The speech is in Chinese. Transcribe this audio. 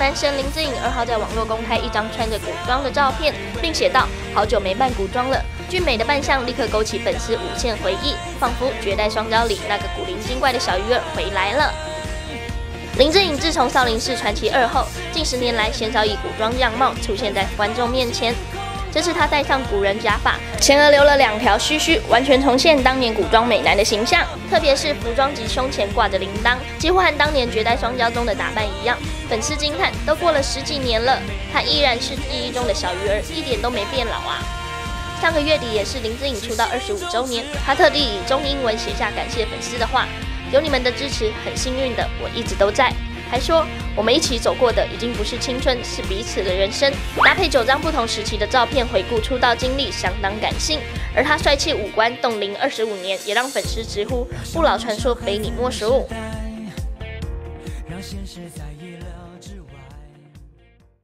男神林志颖2号在网络公开一张穿着古装的照片，并写道：“好久没扮古装了。”俊美的扮相立刻勾起粉丝无限回忆，仿佛《绝代双骄》里那个古灵精怪的小鱼儿回来了。林志颖自从《少林寺传奇2》后，近10年来鲜少以古装样貌出现在观众面前。这次他戴上古人假发，前额留了2条须须，完全重现当年古装美男的形象。特别是服装及胸前挂着铃铛，几乎和当年《绝代双骄》中的打扮一样。粉丝惊叹：都过了10几年了，他依然是记忆中的小鱼儿，一点都没变老啊！上个月底也是林志颖出道25周年，他特地以中英文写下感谢粉丝的话：“有你们的支持，很幸运的，我一直都在。”还说我们一起走过的已经不是青春，是彼此的人生。搭配9张不同时期的照片，回顾出道经历，相当感性。而他帅气五官，冻龄25年，也让粉丝直呼不老传说非你莫属。